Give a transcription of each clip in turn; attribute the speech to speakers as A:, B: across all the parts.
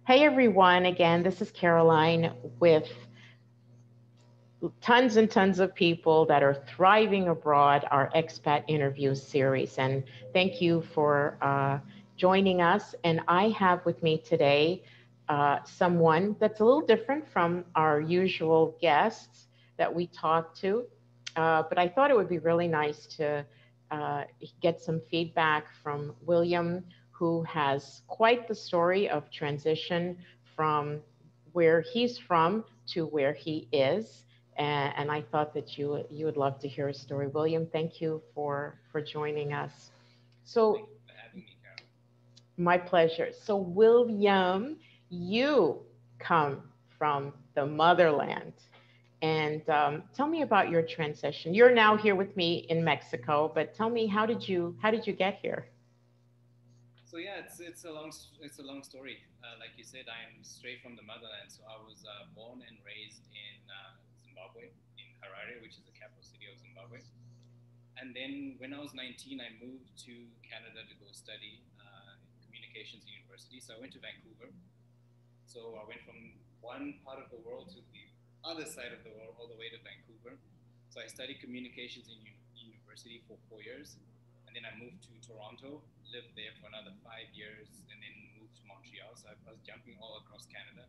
A: Hey everyone, again, this is Caroline with tons and tons of people that are thriving abroad, our expat interview series. And thank you for joining us. And I have with me today someone that's a little different from our usual guests that we talk to. But I thought it would be really nice to get some feedback from William, who has quite the story of transition from where he's from to where he is, and I thought that you would love to hear his story. William, thank you for joining us.
B: Thank
A: So
B: you for having me, Carol.
A: my pleasure. So William, you come from the motherland, and tell me about your transition. You're now here with me in Mexico, but tell me how did you get here?
B: So yeah, it's a long story. Like you said, I'm straight from the motherland. So I was born and raised in Zimbabwe, in Harare, which is the capital city of Zimbabwe. And then when I was 19, I moved to Canada to go study communications university. So I went to Vancouver. So I went from one part of the world to the other side of the world, all the way to Vancouver. So I studied communications in university for 4 years, and then I moved to Toronto, lived there for another 5 years, and then moved to Montreal. So I was jumping all across Canada.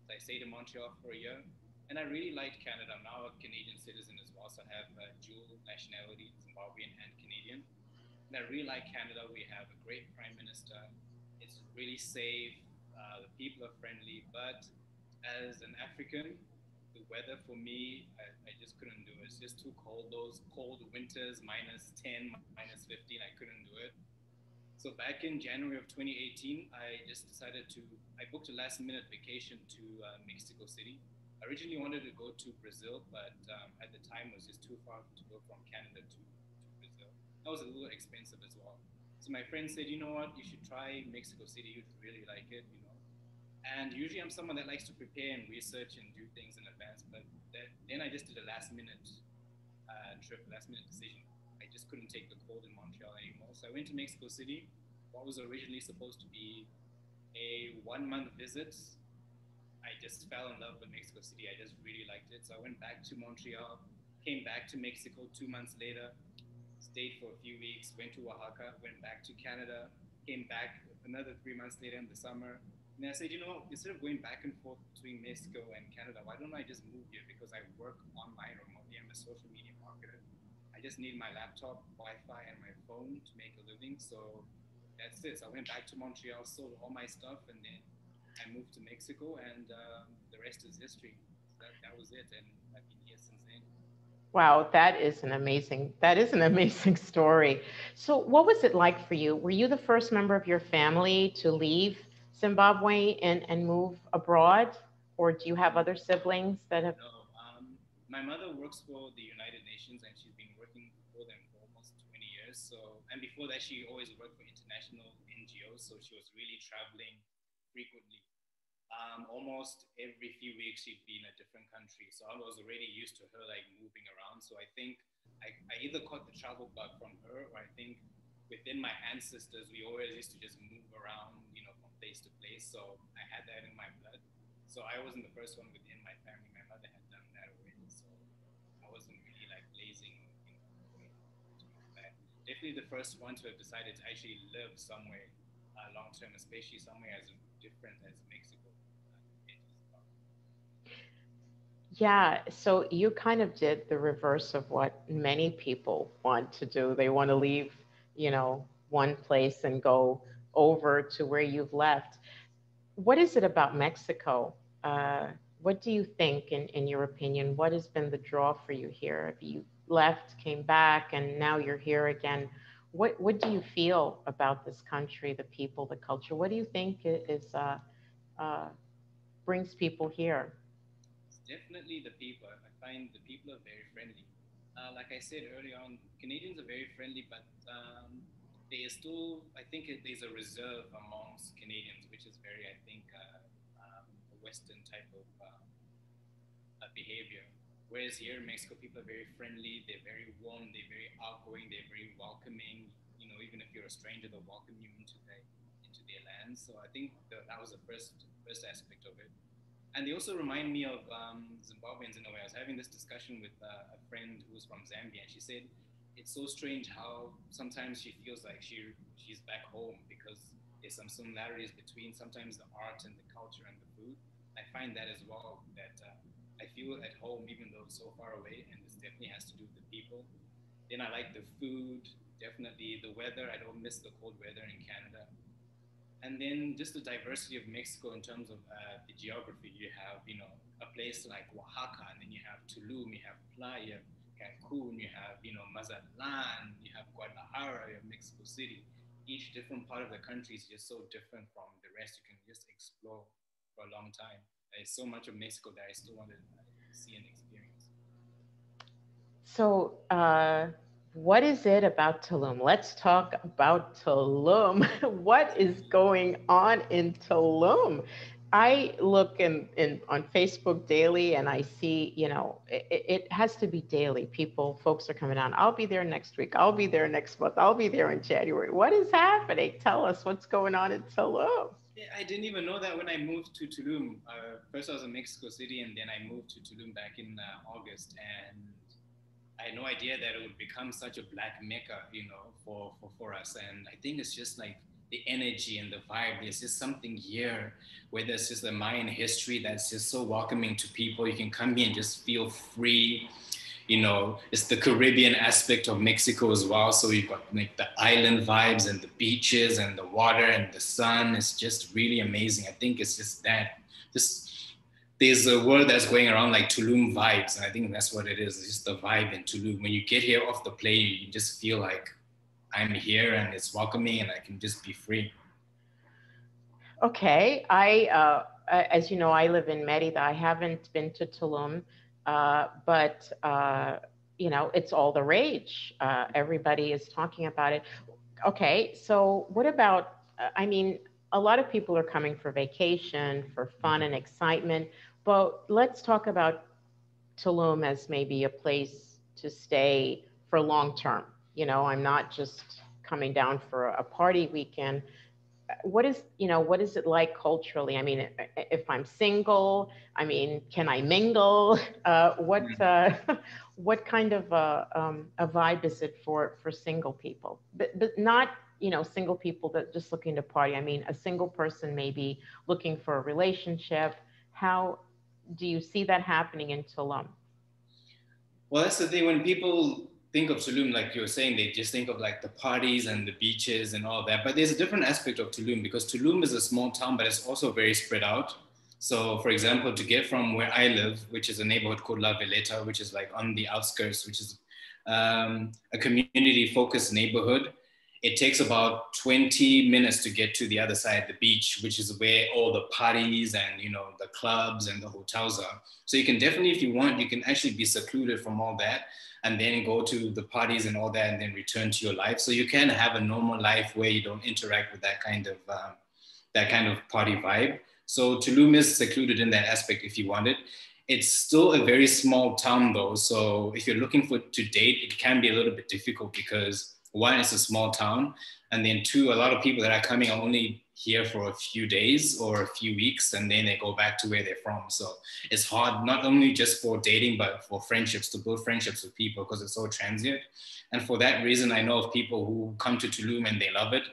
B: So I stayed in Montreal for a year, and I really liked Canada. I'm now a Canadian citizen as well, so I have dual nationality, Zimbabwean and Canadian. And I really like Canada. We have a great prime minister. It's really safe. The people are friendly. But as an African, the weather for me, I just couldn't do it. It's just too cold. Those cold winters, minus 10, minus 15, I couldn't do it. So back in January of 2018, I just decided to, I booked a last minute vacation to Mexico City. I originally wanted to go to Brazil, but at the time it was just too far to go from Canada to Brazil. That was a little expensive as well. So my friend said, you know what, you should try Mexico City. You'd really like it, you know. And usually I'm someone that likes to prepare and research and do things in advance, but then I just did a last minute trip, last minute decision. I just couldn't take the cold in Montreal anymore. So I went to Mexico City, what was originally supposed to be a 1 month visit. I just fell in love with Mexico City. I just really liked it. So I went back to Montreal, came back to Mexico 2 months later, stayed for a few weeks, went to Oaxaca, went back to Canada, came back another 3 months later in the summer. And then I said, you know, instead of going back and forth between Mexico and Canada, why don't I just move here? Because I work online remotely. I'm a social media marketer. I just need my laptop, Wi-Fi, and my phone to make a living. So that's it. So I went back to Montreal, sold all my stuff, and then I moved to Mexico, and the rest is history. So that was it, and I've been here since then.
A: Wow, that is an amazing story. So what was it like for you? Were you the first member of your family to leave Zimbabwe and move abroad? Or do you have other siblings that have?
B: No, my mother works for the United Nations, and she's been working for them for almost 20 years. So, and before that, she always worked for international NGOs. So she was really traveling frequently. Almost every few weeks, she'd be in a different country. So I was already used to her like moving around. So I think I either caught the travel bug from her, or I think within my ancestors, we always used to just move around, you know, from place to place. So I had that in my blood. So I wasn't the first one within my family. My mother had done that already. So I wasn't really like blazing or, you know, going to do that. Definitely the first one to have decided to actually live somewhere long term, especially somewhere as different as Mexico compared to Zimbabwe.
A: Yeah, so you kind of did the reverse of what many people want to do. They want to leave, one place and go over to where you've left. What is it about Mexico? Uh, what do you think, in your opinion, what has been the draw for you here? Have you left, came back, and now you're here again? What do you feel about this country, the people, the culture? What do you think uh, brings people here?
B: It's definitely the people. I find the people are very friendly. Like I said earlier on, Canadians are very friendly, but there is still, I think, there's a reserve amongst Canadians, which is very, I think, a Western type of behavior. Whereas here in Mexico, people are very friendly, they're very warm, they're very outgoing, they're very welcoming. You know, even if you're a stranger, they'll welcome you into to their land. So I think that was the first aspect of it. And they also remind me of Zimbabweans in a way. I was having this discussion with a friend who was from Zambia, and she said it's so strange how sometimes she feels like she's back home because there's some similarities between sometimes the art and the culture and the food. I find that as well, that I feel at home even though it's so far away, and this definitely has to do with the people. Then I like the food, definitely the weather. I don't miss the cold weather in Canada. And then just the diversity of Mexico in terms of the geography. You have, a place like Oaxaca, and then you have Tulum, you have Playa, Cancun, you have, Mazatlan, you have Guadalajara, you have Mexico City. Each different part of the country is just so different from the rest. You can just explore for a long time. There's so much of Mexico that I still want to see and experience.
A: So, what is it about Tulum? Let's talk about Tulum. What is going on in Tulum? I look in on Facebook daily and I see, it has to be daily. Folks are coming on. I'll be there next week. I'll be there next month. I'll be there in January. What is happening? Tell us what's going on in Tulum.
B: Yeah, I didn't even know that when I moved to Tulum. First, I was in Mexico City, and then I moved to Tulum back in August. And I had no idea that it would become such a black mecca, for us. And I think it's just like the energy and the vibe. There's just something here where there's just the Mayan history that's just so welcoming to people. You can come here and just feel free. It's the Caribbean aspect of Mexico as well. So you've got like the island vibes and the beaches and the water and the sun. It's just really amazing. I think it's just that. Just there's a word that's going around like Tulum vibes, and I think that's what it is. It's just the vibe in Tulum. When you get here off the plane, you just feel like I'm here and it's welcoming, and I can just be free.
A: Okay, as you know, I live in Merida. I haven't been to Tulum, but it's all the rage. Everybody is talking about it. Okay, so what about? A lot of people are coming for vacation, for fun and excitement, but let's talk about Tulum as maybe a place to stay for long term. I'm not just coming down for a party weekend. What is it like culturally? If I'm single, can I mingle? What kind of a vibe is it for single people? But not, single people that just looking to party. A single person maybe looking for a relationship. How do you see that happening in Tulum?
B: Well, that's the thing. When people think of Tulum, like you were saying, they just think of like the parties and the beaches and all that. But there's a different aspect of Tulum because Tulum is a small town, but it's also very spread out. So, for example, to get from where I live, which is a neighborhood called La Veleta, which is like on the outskirts, which is a community-focused neighborhood, it takes about 20 minutes to get to the other side of the beach, which is where all the parties and the clubs and the hotels are. So you can definitely, if you want, you can actually be secluded from all that and then go to the parties and all that and then return to your life. So you can have a normal life where you don't interact with that kind of party vibe. So Tulum is secluded in that aspect if you want it. It's still a very small town though. So if you're looking to date, it can be a little bit difficult because one, it's a small town. And then two, a lot of people that are coming are only here for a few days or a few weeks, and then they go back to where they're from. So it's hard, not only just for dating, but for friendships, to build friendships with people because it's so transient. And for that reason, I know of people who come to Tulum and they love it,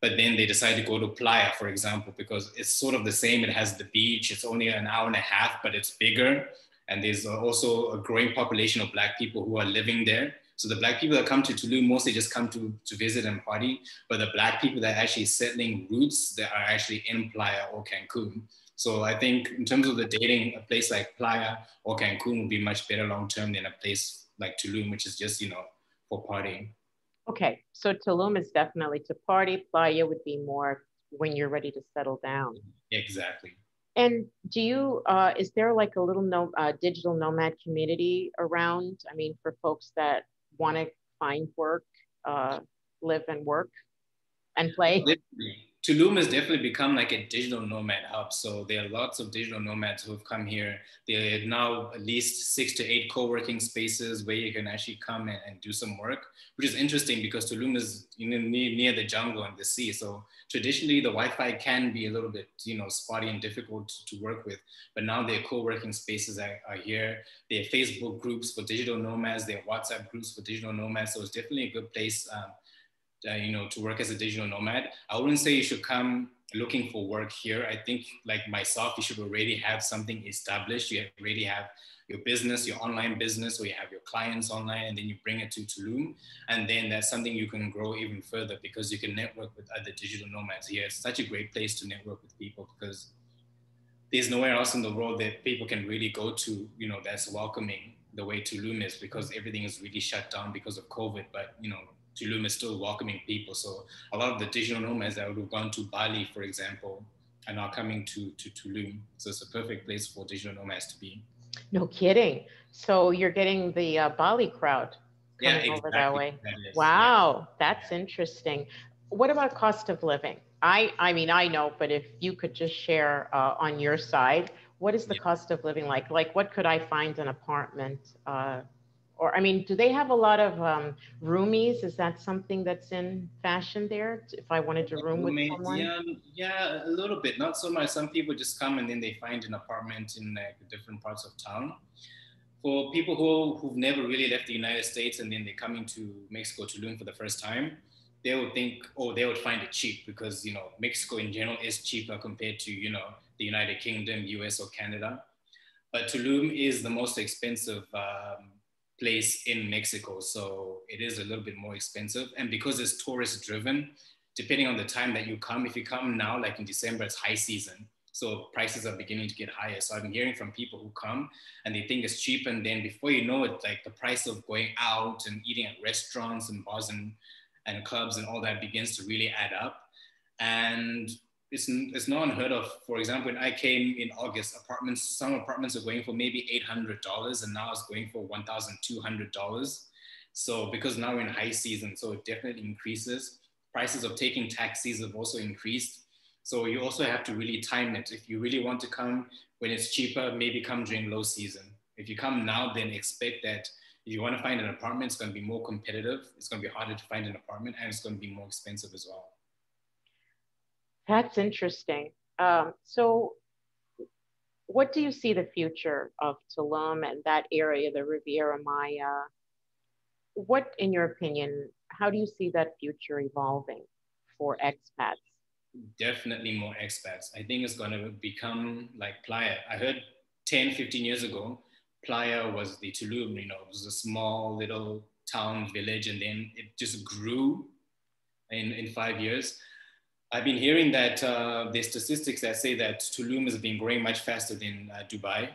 B: but then they decide to go to Playa, for example, because it's sort of the same. It has the beach. It's only an hour and a half, but it's bigger. And there's also a growing population of Black people who are living there. So the Black people that come to Tulum mostly just come to visit and party, but the Black people that are actually settling roots that are actually in Playa or Cancun. So I think in terms of the dating, a place like Playa or Cancun would be much better long-term than a place like Tulum, which is just, for partying.
A: Okay, so Tulum is definitely to party. Playa would be more when you're ready to settle down.
B: Exactly.
A: And is there like a little digital nomad community around? For folks that want to find work, live and work and play?
B: Tulum has definitely become like a digital nomad hub. So there are lots of digital nomads who have come here. There are now at least 6 to 8 co-working spaces where you can actually come and do some work, which is interesting because Tulum is near the jungle and the sea. So traditionally the Wi-Fi can be a little bit, spotty and difficult to work with. But now there are co-working spaces that are here. There are Facebook groups for digital nomads. There are WhatsApp groups for digital nomads. So it's definitely a good place to work as a digital nomad. I wouldn't say you should come looking for work here. I think like myself, you should already have something established. You already have your business, your online business, or you have your clients online, and then you bring it to Tulum. And then that's something you can grow even further because you can network with other digital nomads here. It's such a great place to network with people because there's nowhere else in the world that people can really go to, that's welcoming the way Tulum is because everything is really shut down because of COVID. But, Tulum is still welcoming people. So a lot of the digital nomads that would have gone to Bali, for example, are now coming to Tulum. So it's a perfect place for digital nomads to be.
A: No kidding. So you're getting the Bali crowd
B: Yeah,
A: coming over
B: exactly.
A: that way.
B: That is,
A: Wow, that's interesting. What about cost of living? I mean, I know, but if you could just share on your side, what is the cost of living like? Like, what could I find an apartment? Or, I mean, do they have a lot of roomies? Is that something that's in fashion there? If I wanted to room with
B: roommates,
A: someone?
B: yeah, a little bit. Not so much. Some people just come and then they find an apartment in like different parts of town. For people who've never really left the United States and then they're coming to Mexico, Tulum for the first time, they would think, they would find it cheap because, Mexico in general is cheaper compared to, the United Kingdom, US or Canada. But Tulum is the most expensive place in Mexico. So it is a little bit more expensive. And because it's tourist driven, depending on the time that you come, if you come now, like in December, it's high season. So prices are beginning to get higher. So I've been hearing from people who come and they think it's cheap. And then before you know it, like the price of going out and eating at restaurants and bars and clubs and all that begins to really add up. And it's not unheard of. For example, when I came in August, some apartments are going for maybe $800 and now it's going for $1,200. So because now we're in high season, so it definitely increases. Prices of taking taxis have also increased. So you also have to really time it. If you really want to come when it's cheaper, maybe come during low season. If you come now, then expect that if you want to find an apartment, it's going to be more competitive. It's going to be harder to find an apartment and it's going to be more expensive as well.
A: That's interesting. So what do you see the future of Tulum and that area, the Riviera Maya? What, in your opinion, how do you see that future evolving for expats?
B: Definitely more expats. I think it's going to become like Playa. I heard 10, 15 years ago, Playa was the Tulum, it was a small little town village and then it just grew in 5 years. I've been hearing that there's statistics that say that Tulum has been growing much faster than Dubai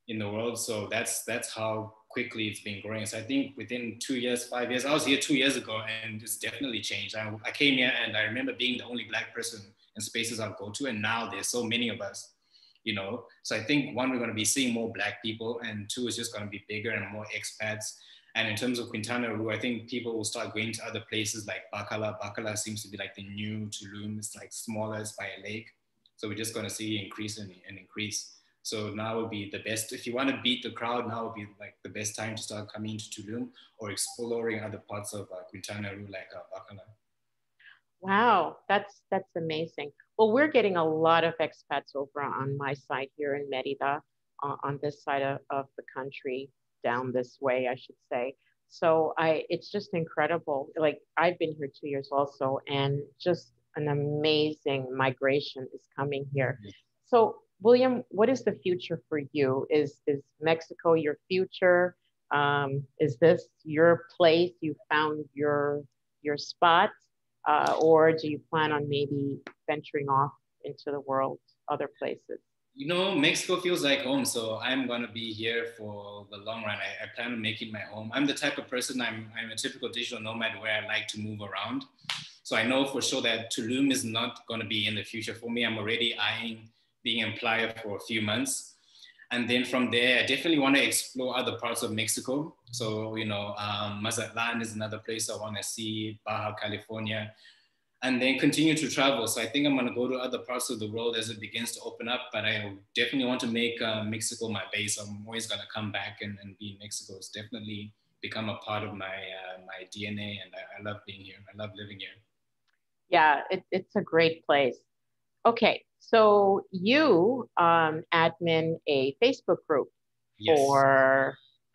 B: in the world. So that's how quickly it's been growing. So I think within 2 years, 5 years, I was here 2 years ago and it's definitely changed. I came here and I remember being the only Black person in spaces I'll go to. And now there's so many of us, So I think one, we're going to be seeing more Black people and two, it's just going to be bigger and more expats. And in terms of Quintana Roo, I think people will start going to other places like Bacala. Bacala seems to be like the new Tulum. It's like smaller, it's by a lake. So we're just going to see increase and increase. So now would be the best. If you want to beat the crowd, now would be like the best time to start coming to Tulum or exploring other parts of Quintana Roo like Bacala.
A: Wow, that's amazing. Well, we're getting a lot of expats over on my side here in Merida, on this side of the country, down this way, I should say. So it's just incredible. Like I've been here 2 years also, and just an amazing migration is coming here. So, William, what is the future for you? Is Mexico your future? Is this your place? You found your spot? Or do you plan on maybe venturing off into the world, other places?
B: Mexico feels like home, so I'm gonna be here for the long run. I plan on making my home. I'm the type of person, I'm a typical digital nomad where I like to move around. So I know for sure that Tulum is not gonna be in the future for me. I'm already eyeing being in Playa for a few months. And then from there, I definitely want to explore other parts of Mexico. So, Mazatlan is another place I want to see, Baja California. and then continue to travel. So I think I'm going to go to other parts of the world as it begins to open up, but I definitely want to make Mexico my base. I'm always going to come back and be in Mexico. It's definitely become a part of my my DNA, and I love being here. I love living here.
A: Yeah, it's a great place. Okay, so you admin a Facebook group
B: Yes.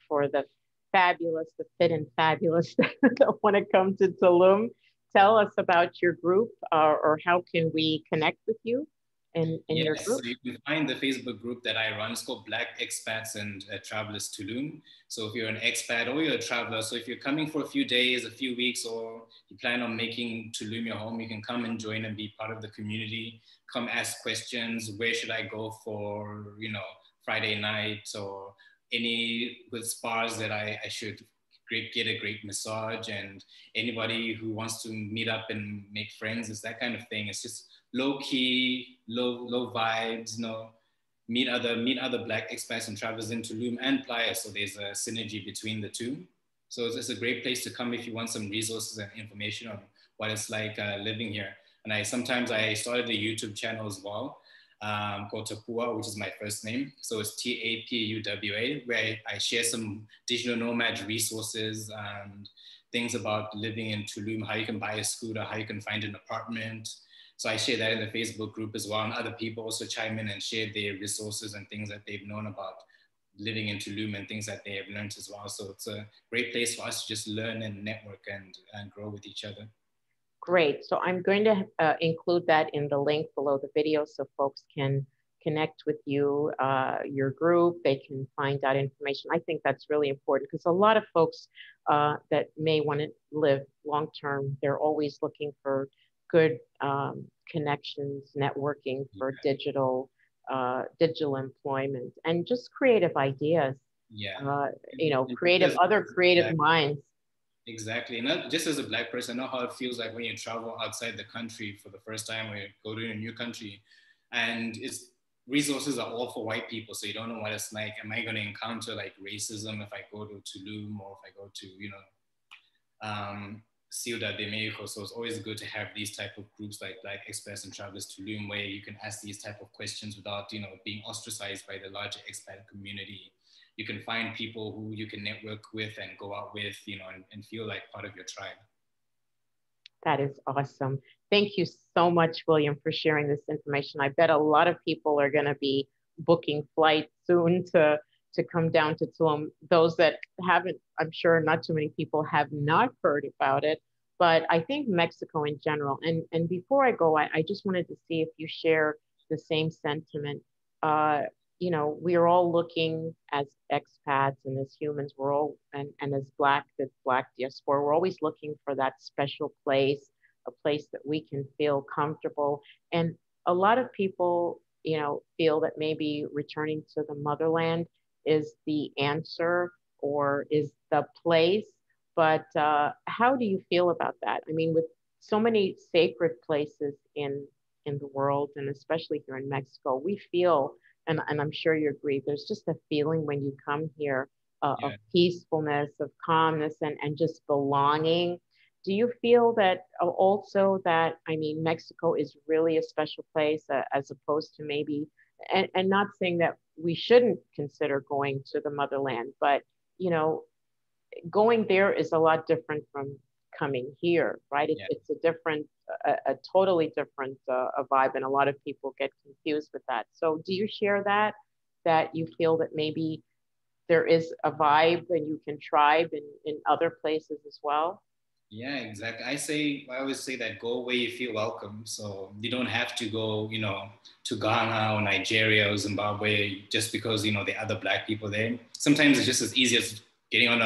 A: for the fabulous, the fit and fabulous that want to come to Tulum. Tell us about your group, or how can we connect with you in your
B: Yes,
A: group?
B: so you can find the Facebook group that I run. It's called Black Expats and Travelers Tulum. So if you're an expat or you're a traveler, so if you're coming for a few days, a few weeks, or you plan on making Tulum your home, you can come and join and be part of the community. Come ask questions. Where should I go for, Friday night, or any good spas that I should get a great massage, and anybody who wants to meet up and make friends. It's that kind of thing. It's just low key, low vibes, meet other Black expats and travelers in Tulum and Playa. So there's a synergy between the two. So it's a great place to come if you want some resources and information on what it's like living here. And sometimes I started a YouTube channel as well, called Tapua, which is my first name. So it's TAPUWA, where I share some digital nomad resources and things about living in Tulum, how you can buy a scooter, how you can find an apartment. So I share that in the Facebook group as well. And other people also chime in and share their resources and things that they've known about living in Tulum and things that they have learned as well. So it's a great place for us to just learn and network and grow with each other.
A: Great. So I'm going to include that in the link below the video so folks can connect with you, your group. They can find out information. I think that's really important because a lot of folks that may want to live long-term, they're always looking for good connections, networking for digital employment, and just creative ideas.
B: Yeah.
A: Other creative minds.
B: Exactly. And just as a Black person, I know how it feels like when you travel outside the country for the first time, or you go to a new country, and resources are all for white people. So you don't know what it's like. Am I going to encounter like racism if I go to Tulum, or if I go to, Ciudad de Mexico? So it's always good to have these type of groups like Black Expats and Travelers Tulum, where you can ask these type of questions without, being ostracized by the larger expat community. You can find people who you can network with and go out with, and feel like part of your tribe.
A: That is awesome. Thank you so much, William, for sharing this information. I bet a lot of people are going to be booking flights soon to come down to Tulum. Those that haven't, I'm sure not too many people have not heard about it, but I think Mexico in general. And before I go, I just wanted to see if you share the same sentiment. We are all looking as expats and as humans, we're all, and as the Black diaspora, we're always looking for that special place, a place that we can feel comfortable. And a lot of people, feel that maybe returning to the motherland is the answer or is the place. But how do you feel about that? I mean, with so many sacred places in the world, and especially here in Mexico, we feel, and I'm sure you agree, there's just a feeling when you come here of peacefulness, of calmness, and just belonging. Do you feel that also that, I mean, Mexico is really a special place as opposed to maybe, and not saying that we shouldn't consider going to the motherland, but, going there is a lot different from coming here, right? It's a totally different a vibe, and a lot of people get confused with that. So do you share that you feel that maybe there is a vibe and you can tribe in other places as well?
B: Yeah, exactly. I always say that go where you feel welcome. So you don't have to go, to Ghana or Nigeria or Zimbabwe just because, there are other Black people there. Sometimes it's just as easy as getting on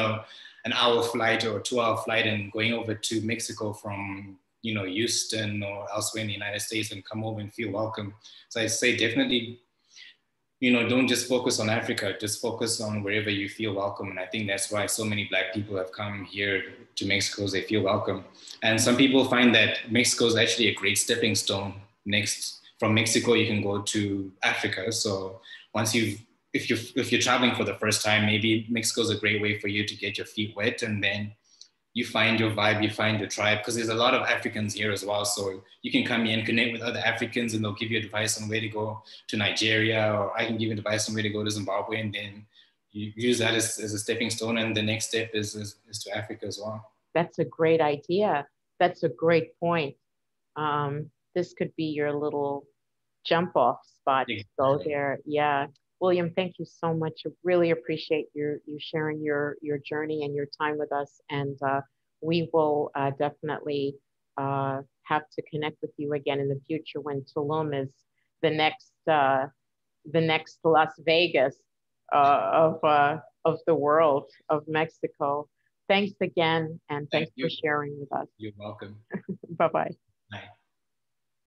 B: an hour flight or a 2-hour flight and going over to Mexico from, Houston or elsewhere in the United States, and come over and feel welcome. So I say definitely, don't just focus on Africa, just focus on wherever you feel welcome. And I think that's why so many Black people have come here to Mexico, because they feel welcome. And some people find that Mexico is actually a great stepping stone. From Mexico, you can go to Africa. So if you're traveling for the first time, maybe Mexico is a great way for you to get your feet wet. And then you find your vibe, you find your tribe, because there's a lot of Africans here as well. So you can come here and connect with other Africans, and they'll give you advice on where to go to Nigeria, or I can give you advice on where to go to Zimbabwe, and then you use that as a stepping stone. And the next step is to Africa as well.
A: That's a great idea. That's a great point. This could be your little jump off spot to go there. Yeah. William, thank you so much. I really appreciate you sharing your journey and your time with us. And we will definitely have to connect with you again in the future when Tulum is the next Las Vegas of the world, of Mexico. Thanks again, and thanks for sharing with us.
B: You're welcome.
A: Bye-bye.